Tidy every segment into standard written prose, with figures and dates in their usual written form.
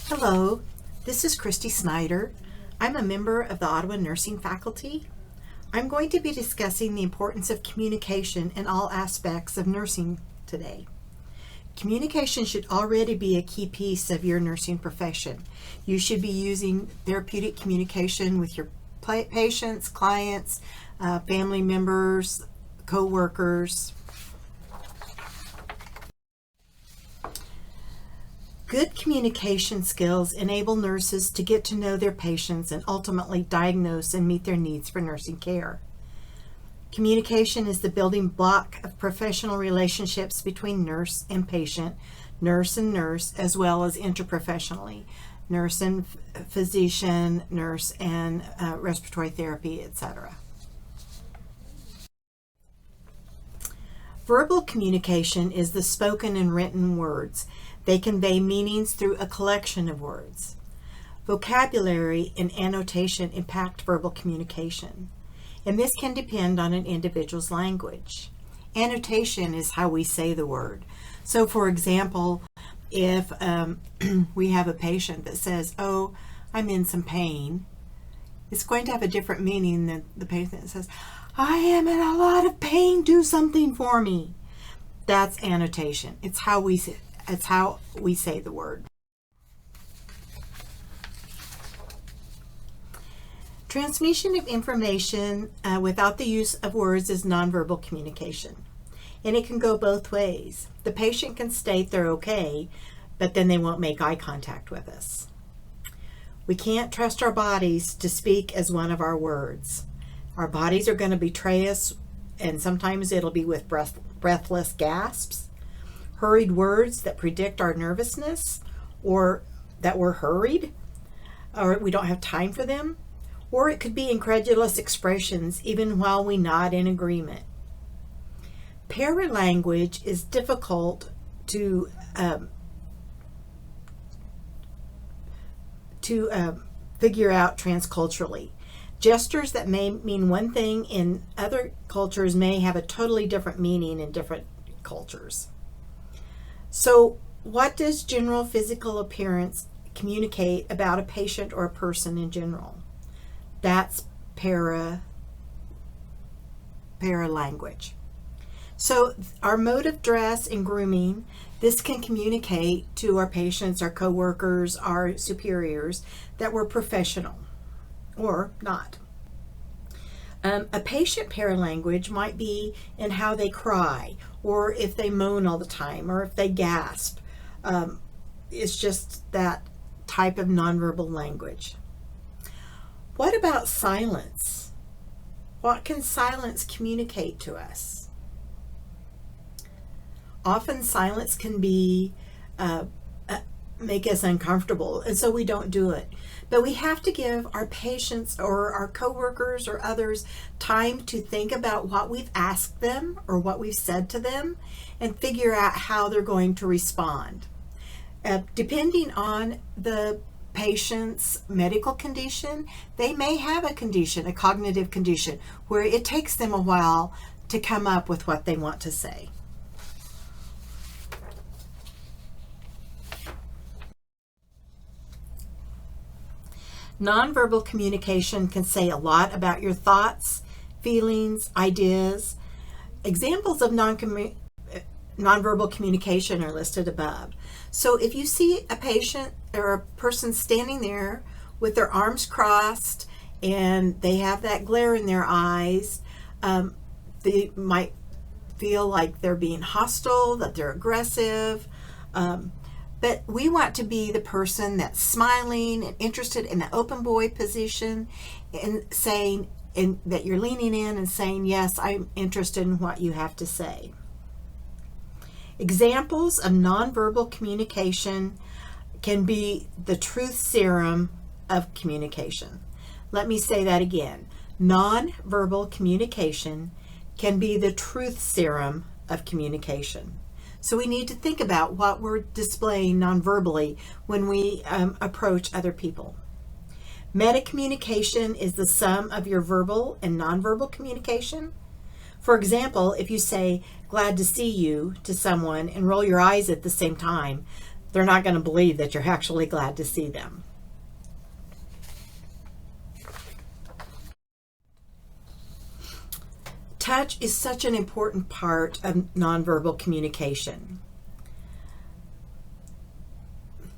Hello, this is Christy Snyder. I'm a member of the Ottawa Nursing Faculty. I'm going to be discussing the importance of communication in all aspects of nursing today. Communication should already be a key piece of your nursing profession. You should be using therapeutic communication with your patients, clients, family members, co-workers. Good communication skills enable nurses to get to know their patients and ultimately diagnose and meet their needs for nursing care. Communication is the building block of professional relationships between nurse and patient, nurse and nurse, as well as interprofessionally, nurse and physician, nurse and respiratory therapy, etc. Verbal communication is the spoken and written words. They convey meanings through a collection of words. Vocabulary and annotation impact verbal communication, and this can depend on an individual's language. Annotation is how we say the word. So, for example, if we have a patient that says, "Oh, I'm in some pain," it's going to have a different meaning than the patient that says, "I am in a lot of pain, do something for me." That's annotation. It's how we say the word. Transmission of information without the use of words is nonverbal communication, and it can go both ways. The patient can state they're okay, but then they won't make eye contact with us. We can't trust our bodies to speak as one of our words. Our bodies are going to betray us, and sometimes it'll be with breathless gasps, hurried words that predict our nervousness, or that we're hurried, or we don't have time for them, or it could be incredulous expressions even while we nod in agreement. Paralanguage is difficult to figure out transculturally. Gestures that may mean one thing in other cultures may have a totally different meaning in different cultures. So, what does general physical appearance communicate about a patient or a person in general? That's paralanguage. So, our mode of dress and grooming, this can communicate to our patients, our coworkers, our superiors that we're professional or not. A patient paralanguage might be in how they cry, or if they moan all the time, or if they gasp. It's just that type of nonverbal language. What about silence? What can silence communicate to us? Often silence can be make us uncomfortable, and so we don't do it. But we have to give our patients or our coworkers or others time to think about what we've asked them or what we've said to them and figure out how they're going to respond. Depending on the patient's medical condition, they may have a condition, a cognitive condition, where it takes them a while to come up with what they want to say. Nonverbal communication can say a lot about your thoughts, feelings, ideas. Examples of nonverbal communication are listed above. So if you see a patient or a person standing there with their arms crossed and they have that glare in their eyes, they might feel like they're being hostile, that they're aggressive. But we want to be the person that's smiling and interested in the open boy position and saying, and that you're leaning in and saying, yes, I'm interested in what you have to say. Examples of nonverbal communication can be the truth serum of communication. Let me say that again. Nonverbal communication can be the truth serum of communication. So we need to think about what we're displaying nonverbally when we approach other people. Metacommunication is the sum of your verbal and nonverbal communication. For example, if you say, "glad to see you" to someone and roll your eyes at the same time, they're not going to believe that you're actually glad to see them. Touch is such an important part of nonverbal communication.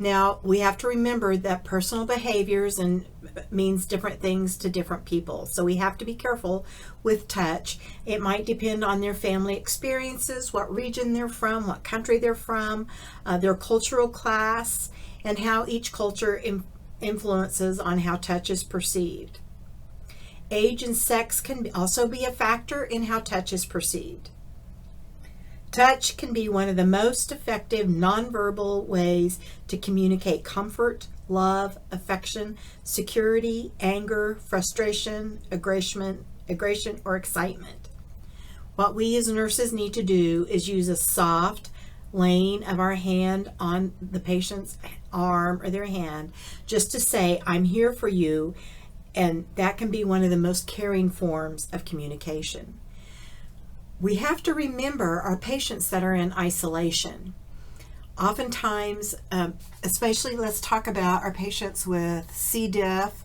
Now, we have to remember that personal behaviors means different things to different people. So we have to be careful with touch. It might depend on their family experiences, what region they're from, what country they're from, their cultural class, and how each culture influences on how touch is perceived. Age and sex can also be a factor in how touch is perceived. Touch can be one of the most effective nonverbal ways to communicate comfort, love, affection, security, anger, frustration, aggression, or excitement. What we as nurses need to do is use a soft laying of our hand on the patient's arm or their hand just to say, "I'm here for you," and that can be one of the most caring forms of communication. We have to remember our patients that are in isolation. Oftentimes, especially let's talk about our patients with C. diff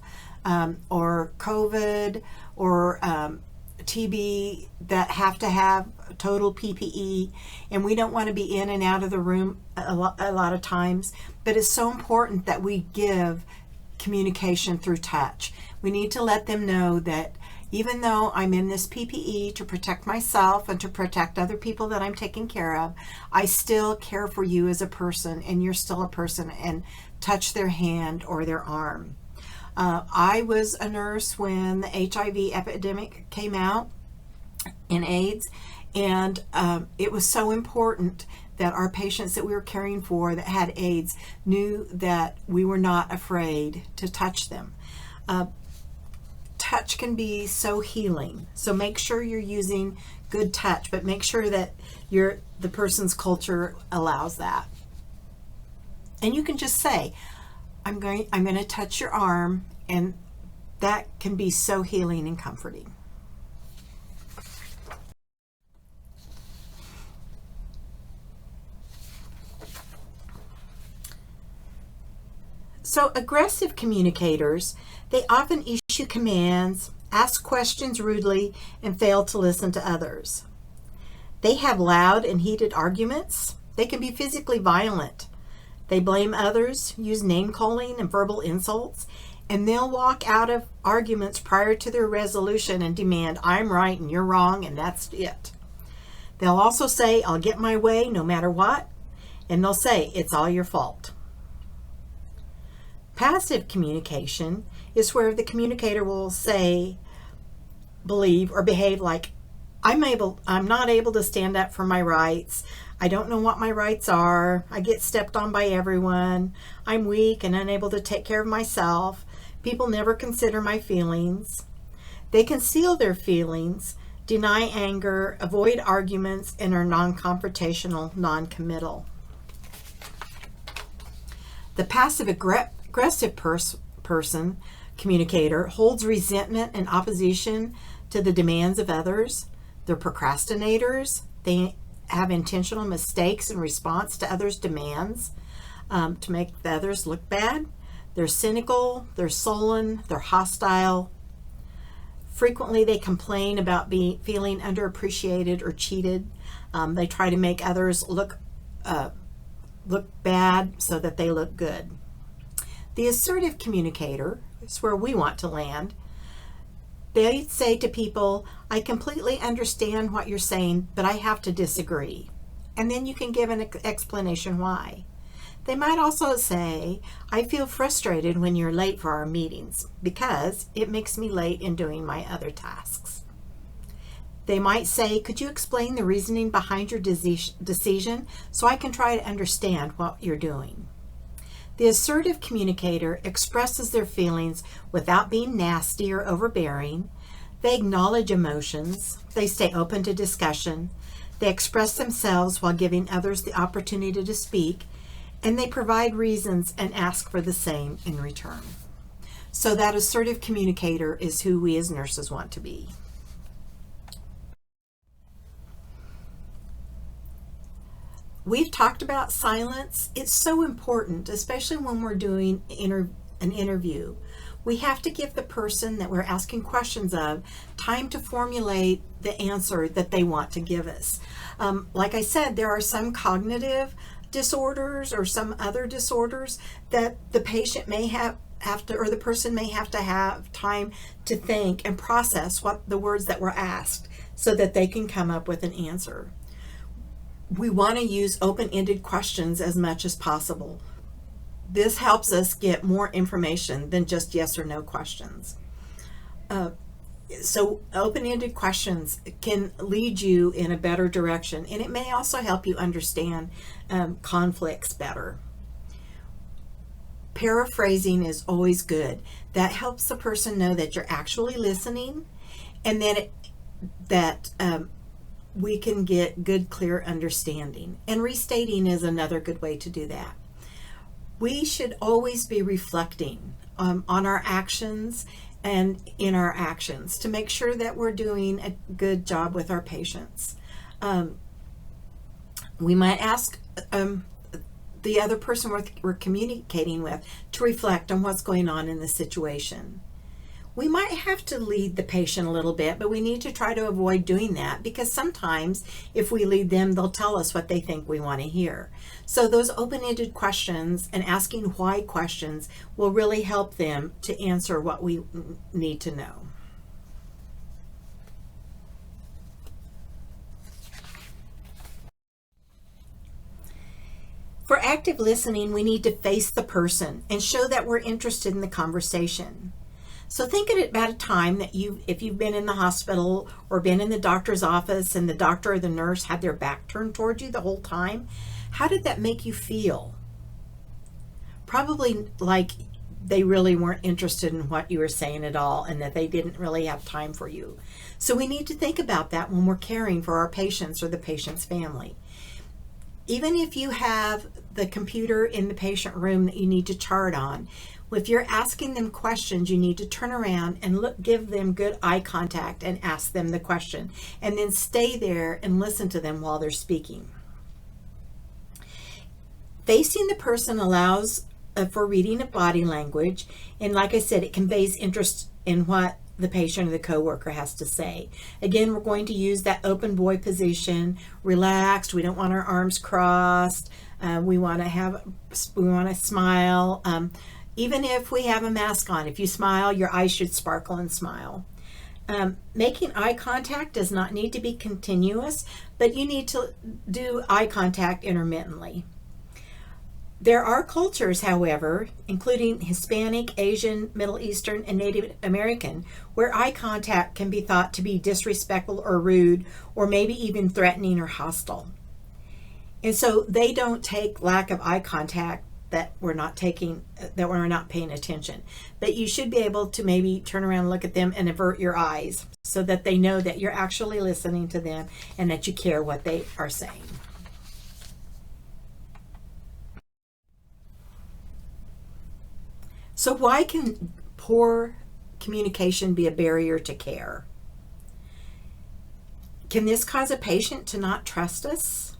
or COVID or TB that have to have total PPE, and we don't want to be in and out of the room a lot of times, but it's so important that we give communication through touch. We need to let them know that even though I'm in this PPE to protect myself and to protect other people that I'm taking care of, I still care for you as a person, and you're still a person, and touch their hand or their arm. I was a nurse when the HIV epidemic came out in AIDS, and it was so important that our patients that we were caring for that had AIDS knew that we were not afraid to touch them. Touch can be so healing. So make sure you're using good touch, but make sure that the person's culture allows that. And you can just say, I'm going to touch your arm, and that can be so healing and comforting. So aggressive communicators, they often issue commands, ask questions rudely, and fail to listen to others. They have loud and heated arguments. They can be physically violent. They blame others, use name-calling and verbal insults, and they'll walk out of arguments prior to their resolution and demand, "I'm right and you're wrong, and that's it." They'll also say, "I'll get my way no matter what," and they'll say, "It's all your fault." Passive communication is where the communicator will say, believe, or behave like, I'm not able to stand up for my rights. I don't know what my rights are. I get stepped on by everyone. I'm weak and unable to take care of myself. People never consider my feelings. They conceal their feelings, deny anger, avoid arguments, and are non-confrontational, non-committal. The passive-aggressive person, communicator, holds resentment and opposition to the demands of others. They're procrastinators. They have intentional mistakes in response to others' demands to make the others look bad. They're cynical, they're sullen, they're hostile. Frequently they complain about feeling underappreciated or cheated. They try to make others look bad so that they look good. The assertive communicator is where we want to land. They say to people, I completely understand what you're saying, but I have to disagree. And then you can give an explanation why. They might also say, I feel frustrated when you're late for our meetings because it makes me late in doing my other tasks. They might say, could you explain the reasoning behind your decision so I can try to understand what you're doing? The assertive communicator expresses their feelings without being nasty or overbearing. They acknowledge emotions. They stay open to discussion. They express themselves while giving others the opportunity to speak. And they provide reasons and ask for the same in return. So that assertive communicator is who we as nurses want to be. We've talked about silence. It's so important, especially when we're doing an interview. We have to give the person that we're asking questions of time to formulate the answer that they want to give us. Like I said, there are some cognitive disorders or some other disorders that the patient may have to, or the person may have to have time to think and process what the words that were asked so that they can come up with an answer. We want to use open-ended questions as much as possible. This helps us get more information than just yes or no questions. So open-ended questions can lead you in a better direction, and it may also help you understand conflicts better. Paraphrasing is always good. That helps the person know that you're actually listening, and then that we can get good, clear understanding. And restating is another good way to do that. We should always be reflecting on our actions and in our actions to make sure that we're doing a good job with our patients. We might ask the other person we're communicating with to reflect on what's going on in the situation. We might have to lead the patient a little bit, but we need to try to avoid doing that because sometimes if we lead them, they'll tell us what they think we want to hear. So those open-ended questions and asking why questions will really help them to answer what we need to know. For active listening, we need to face the person and show that we're interested in the conversation. So think about a time that if you've been in the hospital or been in the doctor's office and the doctor or the nurse had their back turned toward you the whole time. How did that make you feel? Probably like they really weren't interested in what you were saying at all and that they didn't really have time for you. So we need to think about that when we're caring for our patients or the patient's family. Even if you have the computer in the patient room that you need to chart on, if you're asking them questions, you need to turn around and give them good eye contact and ask them the question, and then stay there and listen to them while they're speaking. Facing the person allows for reading of body language, and like I said, it conveys interest in what the patient or the coworker has to say. Again, we're going to use that open boy position, relaxed. We don't want our arms crossed. We want to smile. Even if we have a mask on, if you smile, your eyes should sparkle and smile. Making eye contact does not need to be continuous, but you need to do eye contact intermittently. There are cultures, however, including Hispanic, Asian, Middle Eastern, and Native American, where eye contact can be thought to be disrespectful or rude, or maybe even threatening or hostile. And so they don't take lack of eye contact that we're not paying attention. But you should be able to maybe turn around and look at them and avert your eyes so that they know that you're actually listening to them and that you care what they are saying. So why can poor communication be a barrier to care? Can this cause a patient to not trust us?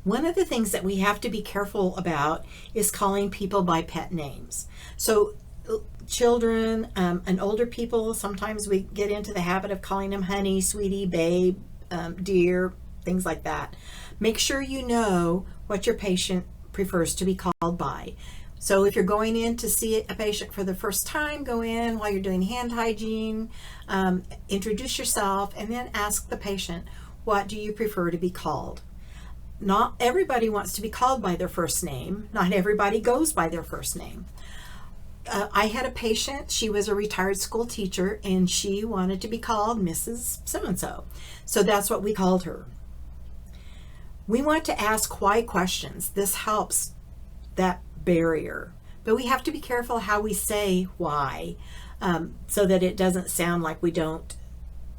One of the things that we have to be careful about is calling people by pet names. So children and older people, sometimes we get into the habit of calling them honey, sweetie, babe, dear, things like that. Make sure you know what your patient prefers to be called by. So if you're going in to see a patient for the first time, go in while you're doing hand hygiene, introduce yourself, and then ask the patient, what do you prefer to be called? Not everybody wants to be called by their first name. Not everybody goes by their first name. I had a patient, she was a retired school teacher, and she wanted to be called Mrs. So-and-so. So that's what we called her. We want to ask why questions. This helps that barrier, but we have to be careful how we say why, so that it doesn't sound like we don't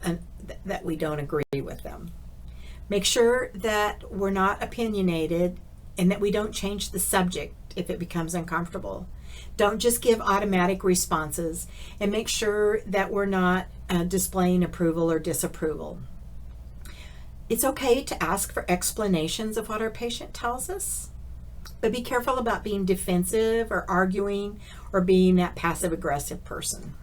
agree with them. Make sure that we're not opinionated and that we don't change the subject if it becomes uncomfortable. Don't just give automatic responses, and make sure that we're not displaying approval or disapproval. It's okay to ask for explanations of what our patient tells us, but be careful about being defensive or arguing or being that passive aggressive person.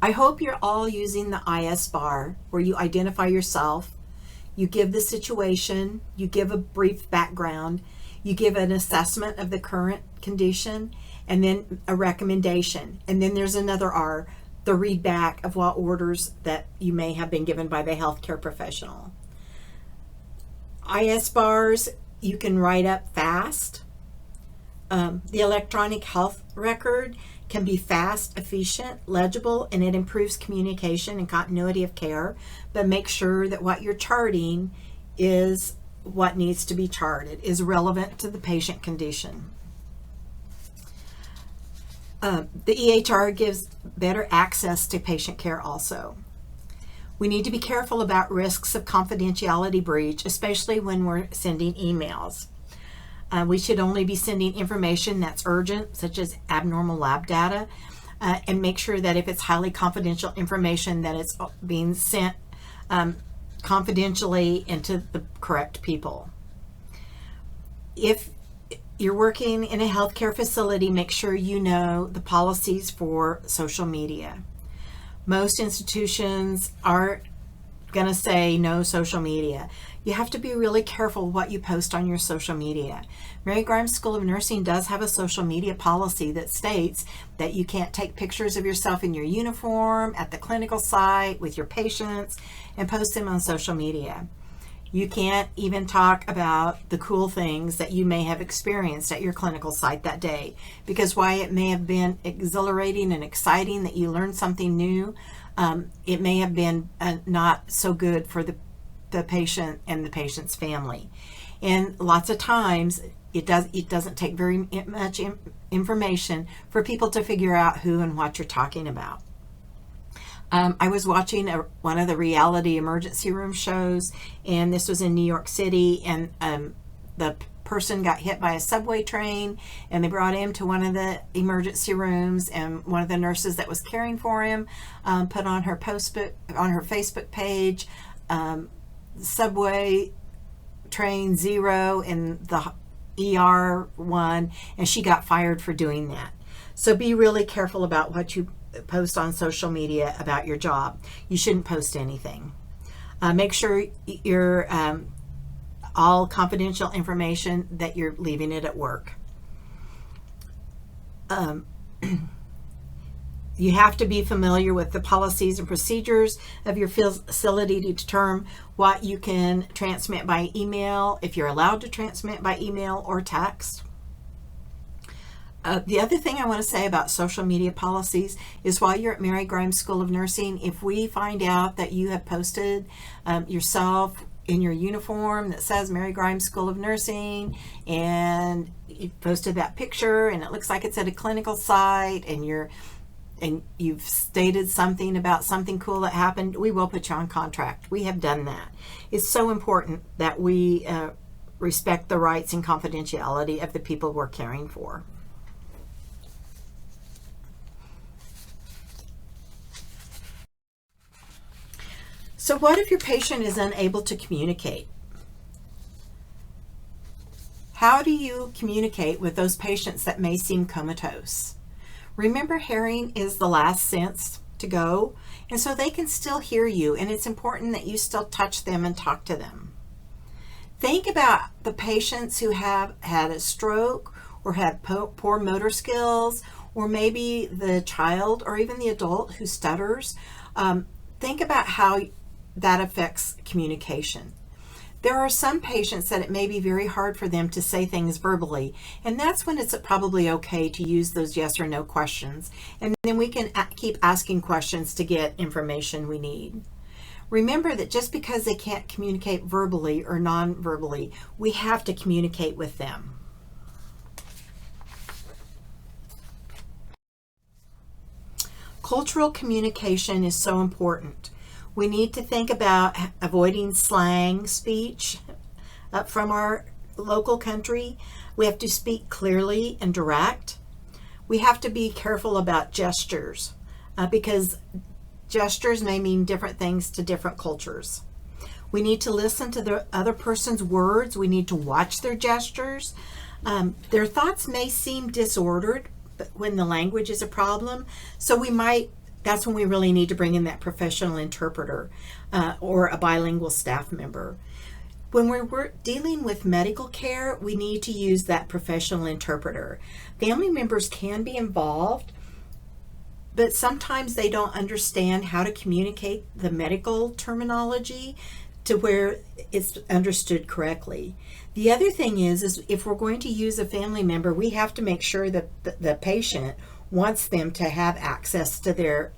I hope you're all using the IS-BAR, where you identify yourself, you give the situation, you give a brief background, you give an assessment of the current condition, and then a recommendation. And then there's another R, the read back of what orders that you may have been given by the healthcare professional. IS-BARs you can write up fast. The electronic health record can be fast, efficient, legible, and it improves communication and continuity of care, but make sure that what you're charting is what needs to be charted, is relevant to the patient condition. The EHR gives better access to patient care also. We need to be careful about risks of confidentiality breach, especially when we're sending emails. We should only be sending information that's urgent, such as abnormal lab data, and make sure that if it's highly confidential information, that it's being sent confidentially into the correct people. If you're working in a healthcare facility, make sure you know the policies for social media. Most institutions are going to say no social media. You have to be really careful what you post on your social media. Mary Grimes School of Nursing does have a social media policy that states that you can't take pictures of yourself in your uniform, at the clinical site, with your patients, and post them on social media. You can't even talk about the cool things that you may have experienced at your clinical site that day, because while it may have been exhilarating and exciting that you learned something new, it may have been not so good for the patient and the patient's family. And lots of times it doesn't take very much information for people to figure out who and what you're talking about. I was watching one of the reality emergency room shows, and this was in New York City, and the person got hit by a subway train, and they brought him to one of the emergency rooms, and one of the nurses that was caring for him put on her Facebook page, subway train 0 and the ER 1, and she got fired for doing that. So be really careful about what you post on social media about your job. You shouldn't post anything. Make sure you're all confidential information that you're leaving it at work. You have to be familiar with the policies and procedures of your facility to determine what you can transmit by email, if you're allowed to transmit by email or text. The other thing I want to say about social media policies is, while you're at Mary Grimes School of Nursing, if we find out that you have posted yourself in your uniform that says Mary Grimes School of Nursing, and you posted that picture and it looks like it's at a clinical site, and you've stated something about something cool that happened, we will put you on contract. We have done that. It's so important that we respect the rights and confidentiality of the people we're caring for. So what if your patient is unable to communicate? How do you communicate with those patients that may seem comatose? Remember, hearing is the last sense to go, and so they can still hear you, and it's important that you still touch them and talk to them. Think about the patients who have had a stroke or had poor motor skills, or maybe the child or even the adult who stutters. Think about how that affects communication. There are some patients that it may be very hard for them to say things verbally, and that's when it's probably okay to use those yes or no questions, and then we can keep asking questions to get information we need. Remember that just because they can't communicate verbally or non-verbally, we have to communicate with them. Cultural communication is so important. We need to think about avoiding slang speech from our local country. We have to speak clearly and direct. We have to be careful about gestures. because gestures may mean different things to different cultures. We need to listen to the other person's words. We need to watch their gestures. Their thoughts may seem disordered but when the language is a problem. So that's when we really need to bring in that professional interpreter or a bilingual staff member. When we're dealing with medical care, we need to use that professional interpreter. Family members can be involved, but sometimes they don't understand how to communicate the medical terminology to where it's understood correctly. The other thing is if we're going to use a family member, we have to make sure that the patient wants them to have access to their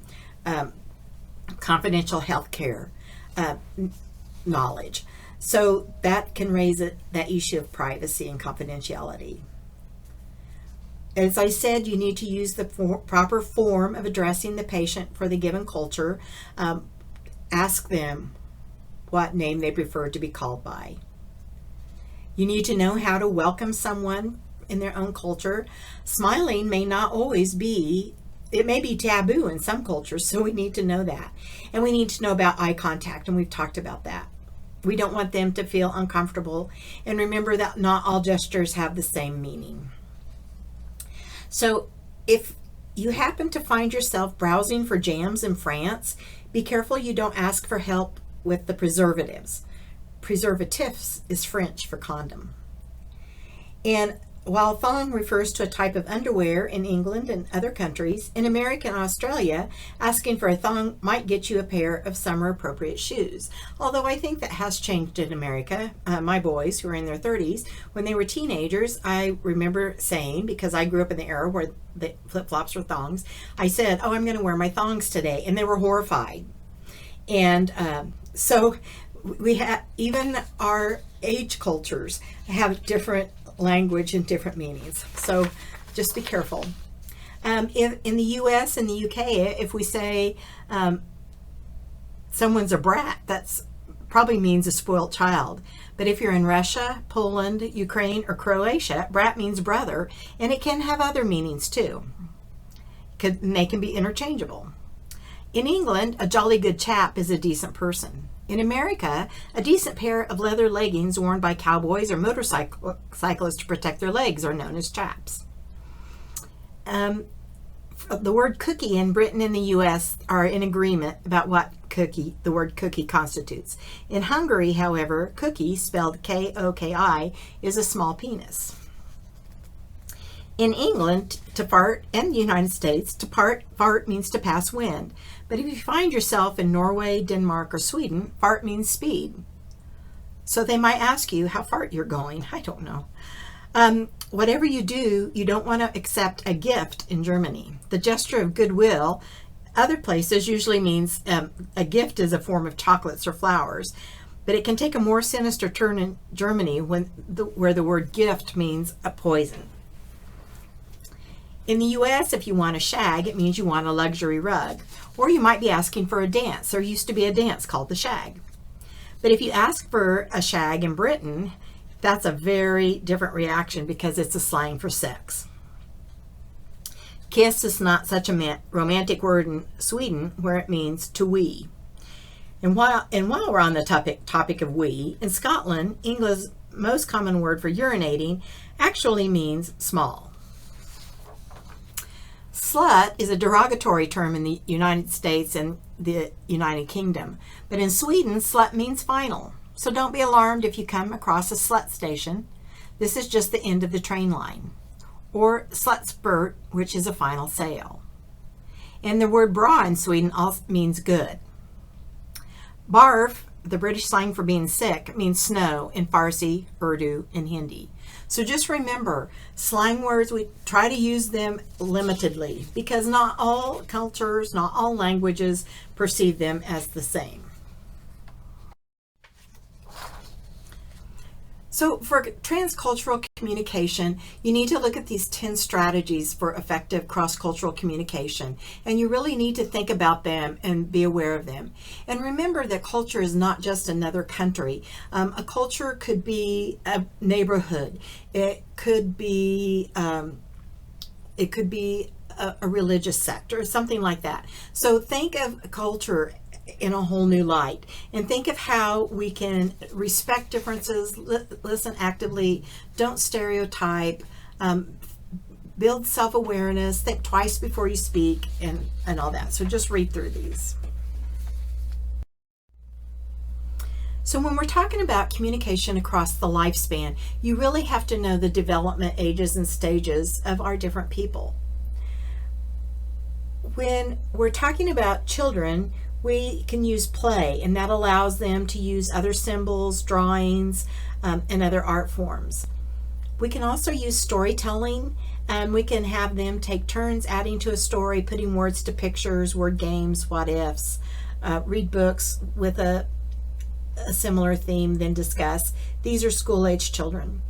confidential health care knowledge. So that can raise that issue of privacy and confidentiality. As I said, you need to use the proper form of addressing the patient for the given culture. Ask them what name they prefer to be called by. You need to know how to welcome someone in their own culture. Smiling may not always be, it may be taboo in some cultures, so we need to know that. And we need to know about eye contact, and we've talked about that. We don't want them to feel uncomfortable. And remember that not all gestures have the same meaning. So if you happen to find yourself browsing for jams in France, be careful you don't ask for help with the preservatives. Preservatifs is French for condom. And while thong refers to a type of underwear in England and other countries, in America and Australia, asking for a thong might get you a pair of summer appropriate shoes. Although I think that has changed in America. My boys, who are in their 30s, when they were teenagers, I remember saying, because I grew up in the era where the flip-flops were thongs, I said, "Oh, I'm going to wear my thongs today," and they were horrified. And so we have, even our age cultures have different language and different meanings. So just be careful. In the US and the UK, if we say someone's a brat, that's probably means a spoiled child. But if you're in Russia, Poland, Ukraine, or Croatia, brat means brother, and it can have other meanings too. They can be interchangeable. In England, a jolly good chap is a decent person. In America, a decent pair of leather leggings worn by cowboys or motorcyclists to protect their legs are known as chaps. The word cookie in Britain and the US are in agreement about what the word cookie constitutes. In Hungary, however, cookie, spelled K-O-K-I, is a small penis. In England, to fart, and the United States, to fart means to pass wind. But if you find yourself in Norway, Denmark, or Sweden, fart means speed. So they might ask you how far you're going. I don't know. Whatever you do, you don't want to accept a gift in Germany. The gesture of goodwill, other places usually means a gift is a form of chocolates or flowers. But it can take a more sinister turn in Germany where the word gift means a poison. In the US, if you want a shag, it means you want a luxury rug. Or you might be asking for a dance. There used to be a dance called the shag. But if you ask for a shag in Britain, that's a very different reaction because it's a slang for sex. Kiss is not such a romantic word in Sweden, where it means to wee. And while we're on the topic of wee, in Scotland, England's most common word for urinating actually means small. Slut is a derogatory term in the United States and the United Kingdom. But in Sweden, slut means final. So don't be alarmed if you come across a slut station. This is just the end of the train line. Or slutspurt, which is a final sale. And the word bra in Sweden also means good. Barf, the British slang for being sick, means snow in Farsi, Urdu, and Hindi. So just remember, slang words, we try to use them limitedly because not all cultures, not all languages perceive them as the same. So for transcultural communication, you need to look at these 10 strategies for effective cross-cultural communication, and you really need to think about them and be aware of them. And remember that culture is not just another country. A culture could be a neighborhood. It could be a religious sect or something like that. So think of culture in a whole new light, and think of how we can respect differences, listen actively, don't stereotype, build self-awareness, think twice before you speak, and all that. So just read through these. So when we're talking about communication across the lifespan, you really have to know the development ages and stages of our different people. When we're talking about children, we can use play, and that allows them to use other symbols, drawings, and other art forms. We can also use storytelling, and we can have them take turns adding to a story, putting words to pictures, word games, what ifs, read books with a similar theme, then discuss. These are school-age children.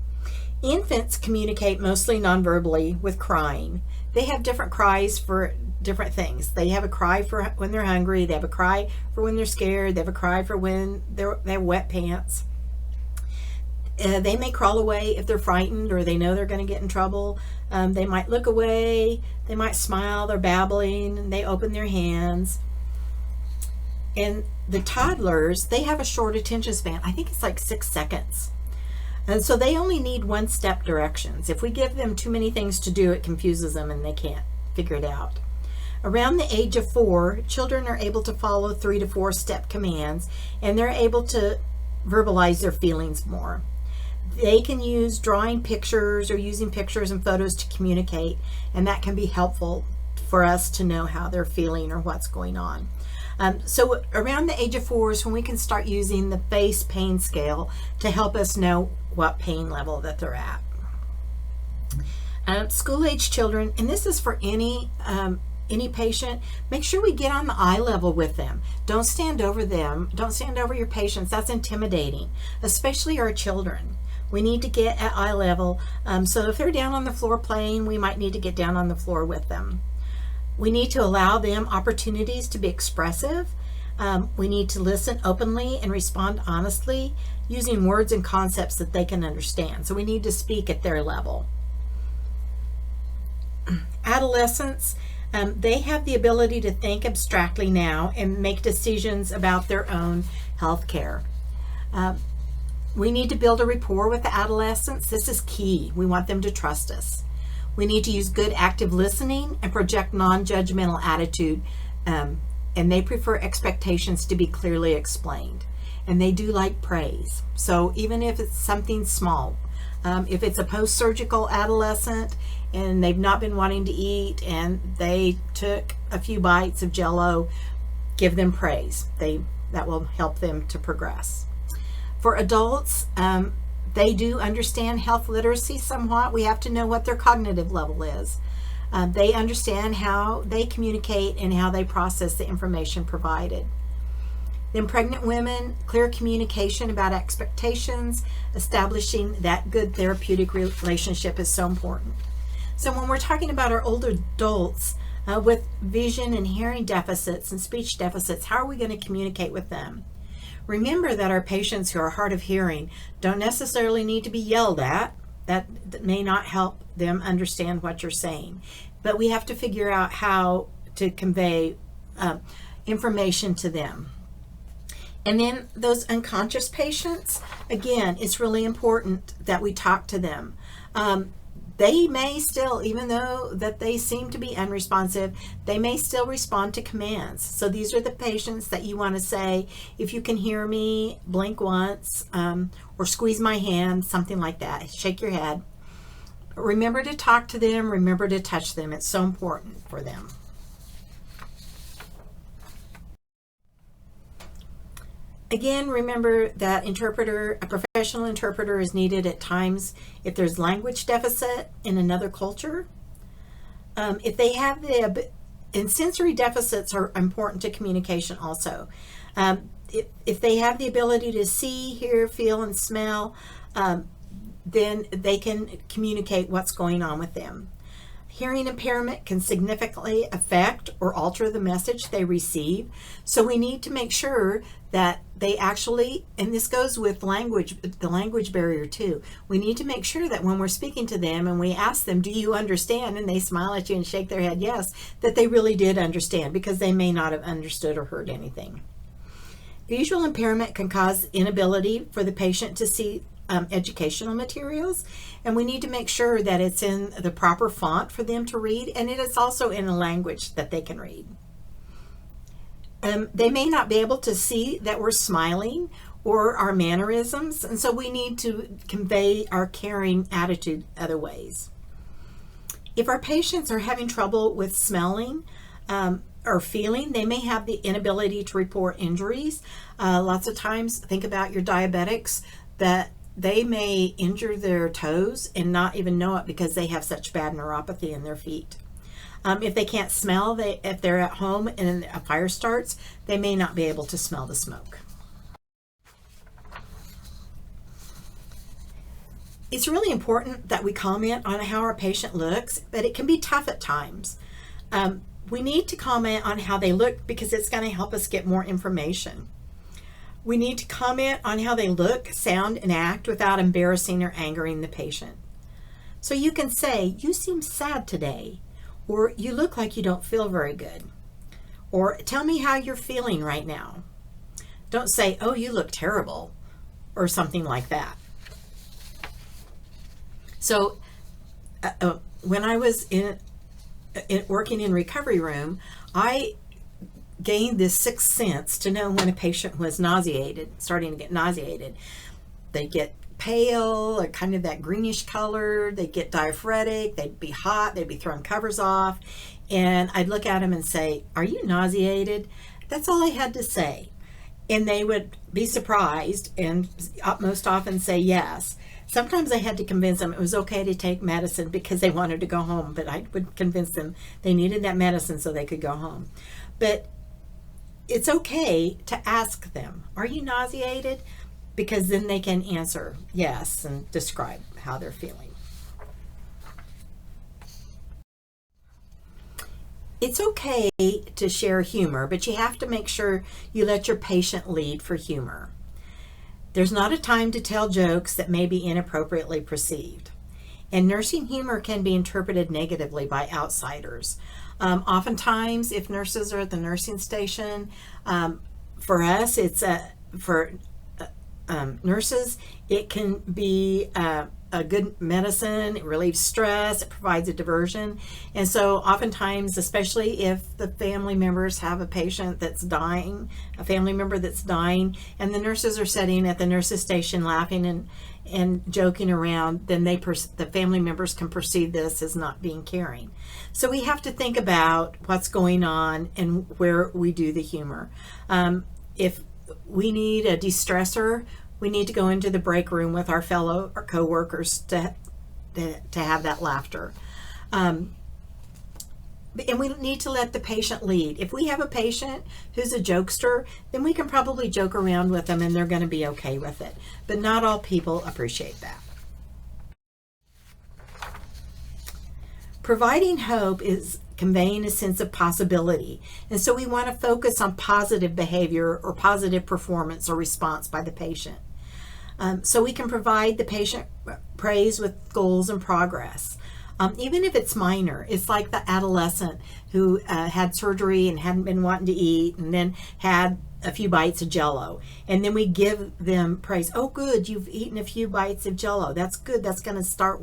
Infants communicate mostly non-verbally with crying. They have different cries for different things. They have a cry for when they're hungry. They have a cry for when they're scared. They have a cry for when they have wet pants. They may crawl away if they're frightened or they know they're going to get in trouble. They might look away. They might smile. They're babbling. And they open their hands. And the toddlers, they have a short attention span. I think it's like 6 seconds. And so they only need one-step directions. If we give them too many things to do, it confuses them and they can't figure it out. Around the age of 4, children are able to follow 3 to 4 step commands, and they're able to verbalize their feelings more. They can use drawing pictures or using pictures and photos to communicate, and that can be helpful for us to know how they're feeling or what's going on. So around the age of 4 is when we can start using the face pain scale to help us know what pain level that they're at. School-age children, and this is for any patient, make sure we get on the eye level with them. Don't stand over them. Don't stand over your patients. That's intimidating, especially our children. We need to get at eye level. So if they're down on the floor playing, we might need to get down on the floor with them. We need to allow them opportunities to be expressive. We need to listen openly and respond honestly using words and concepts that they can understand. So we need to speak at their level. Adolescents, they have the ability to think abstractly now and make decisions about their own health care. We need to build a rapport with the adolescents. This is key. We want them to trust us. We need to use good active listening and project non-judgmental attitude, and they prefer expectations to be clearly explained. And they do like praise. So even if it's something small, if it's a post-surgical adolescent and they've not been wanting to eat and they took a few bites of Jell-O, give them praise. That will help them to progress. For adults, they do understand health literacy somewhat. We have to know what their cognitive level is. They understand how they communicate and how they process the information provided. Then pregnant women, clear communication about expectations, establishing that good therapeutic relationship is so important. So when we're talking about our older adults with vision and hearing deficits and speech deficits, how are we going to communicate with them? Remember that our patients who are hard of hearing don't necessarily need to be yelled at. That may not help them understand what you're saying. But we have to figure out how to convey information to them. And then those unconscious patients, again, it's really important that we talk to them. They may still, even though that they seem to be unresponsive, they may still respond to commands. So these are the patients that you want to say, if you can hear me, blink once, or squeeze my hand, something like that. Shake your head. Remember to talk to them. Remember to touch them. It's so important for them. Again, remember that a professional interpreter is needed at times if there's language deficit in another culture. If they have and sensory deficits are important to communication also. If they have the ability to see, hear, feel, and smell, then they can communicate what's going on with them. Hearing impairment can significantly affect or alter the message they receive. So we need to make sure that they actually, and this goes with language, the language barrier too. We need to make sure that when we're speaking to them and we ask them, do you understand? And they smile at you and shake their head yes, that they really did understand, because they may not have understood or heard anything. Visual impairment can cause inability for the patient to see educational materials, and we need to make sure that it's in the proper font for them to read, and it is also in a language that they can read. They may not be able to see that we're smiling or our mannerisms, and so we need to convey our caring attitude other ways. If our patients are having trouble with smelling or feeling, they may have the inability to report injuries. Lots of times, think about your diabetics, that they may injure their toes and not even know it because they have such bad neuropathy in their feet. If they can't smell, if they're at home and a fire starts, they may not be able to smell the smoke. It's really important that we comment on how our patient looks, but it can be tough at times. We need to comment on how they look because it's going to help us get more information. We need to comment on how they look, sound, and act without embarrassing or angering the patient. So you can say, you seem sad today, or you look like you don't feel very good, or tell me how you're feeling right now. Don't say, oh, you look terrible, or something like that. So when I was working in recovery room, I gained this sixth sense to know when a patient was nauseated, starting to get nauseated. They get pale, or kind of that greenish color. They get diaphoretic. They'd be hot. They'd be throwing covers off. And I'd look at them and say, are you nauseated? That's all I had to say. And they would be surprised and most often say yes. Sometimes I had to convince them it was okay to take medicine because they wanted to go home, but I would convince them they needed that medicine so they could go home. But it's okay to ask them, are you nauseated? Because then they can answer yes and describe how they're feeling. It's okay to share humor, but you have to make sure you let your patient lead for humor. There's not a time to tell jokes that may be inappropriately perceived. And nursing humor can be interpreted negatively by outsiders. Oftentimes, if nurses are at the nursing station, for us, it's for nurses, it can be a good medicine. It relieves stress. It provides a diversion. And so oftentimes, especially if the family members have a patient that's dying, a family member that's dying, and the nurses are sitting at the nurses station laughing and joking around, then the family members can perceive this as not being caring. So we have to think about what's going on and where we do the humor. If we need a de-stressor, we need to go into the break room with our co-workers to have that laughter. And we need to let the patient lead. If we have a patient who's a jokester, then we can probably joke around with them and they're going to be okay with it. But not all people appreciate that. Providing hope is conveying a sense of possibility. And so we want to focus on positive behavior or positive performance or response by the patient. So we can provide the patient praise with goals and progress. Even if it's minor, it's like the adolescent who had surgery and hadn't been wanting to eat and then had a few bites of Jell-O. And then we give them praise. Oh, good, you've eaten a few bites of Jell-O. That's good. That's going to start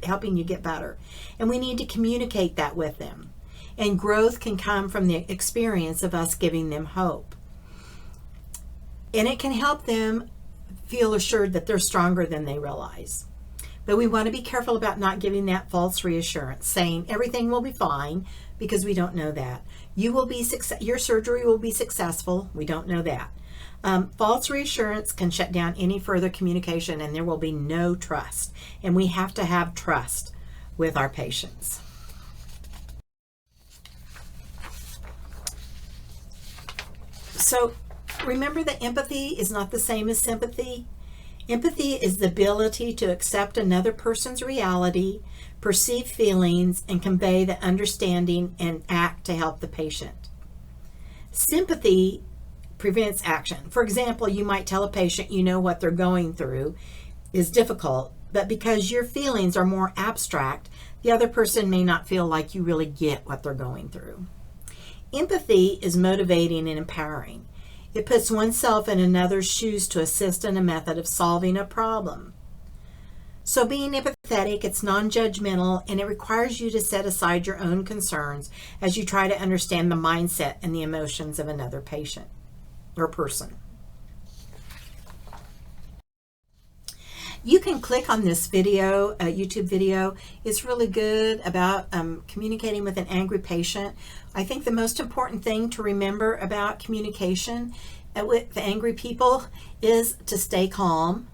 helping you get better. And we need to communicate that with them. And growth can come from the experience of us giving them hope. And it can help them feel assured that they're stronger than they realize. But we want to be careful about not giving that false reassurance, saying everything will be fine, because we don't know that. Your surgery will be successful. We don't know that. False reassurance can shut down any further communication, and there will be no trust. And we have to have trust with our patients. So remember that empathy is not the same as sympathy. Empathy is the ability to accept another person's reality, perceive feelings, and convey the understanding and act to help the patient. Sympathy prevents action. For example, you might tell a patient you know what they're going through is difficult, but because your feelings are more abstract, the other person may not feel like you really get what they're going through. Empathy is motivating and empowering. It puts oneself in another's shoes to assist in a method of solving a problem. So being empathetic, it's non-judgmental, and it requires you to set aside your own concerns as you try to understand the mindset and the emotions of another patient or person. You can click on this video, YouTube video. It's really good about communicating with an angry patient. I think the most important thing to remember about communication with angry people is to stay calm.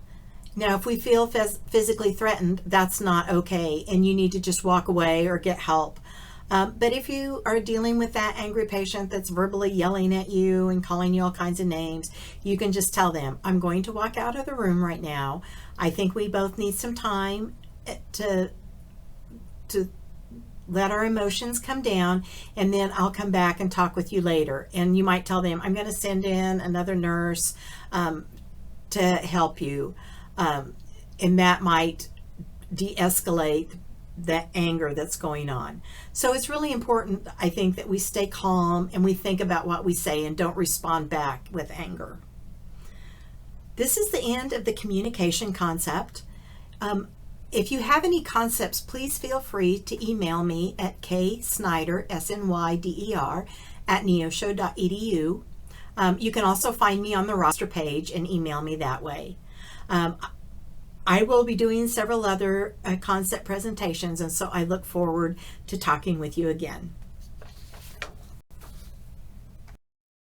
Now, if we feel physically threatened, that's not okay, and you need to just walk away or get help. But if you are dealing with that angry patient that's verbally yelling at you and calling you all kinds of names, you can just tell them, I'm going to walk out of the room right now. I think we both need some time to let our emotions come down, and then I'll come back and talk with you later. And you might tell them, I'm going to send in another nurse to help you. And that might de-escalate the anger that's going on. So it's really important, I think, that we stay calm and we think about what we say and don't respond back with anger. This is the end of the communication concept. If you have any concepts, please feel free to email me at ksnyder, SNYDER, @neosho.edu. You can also find me on the roster page and email me that way. I will be doing several other concept presentations, and so I look forward to talking with you again.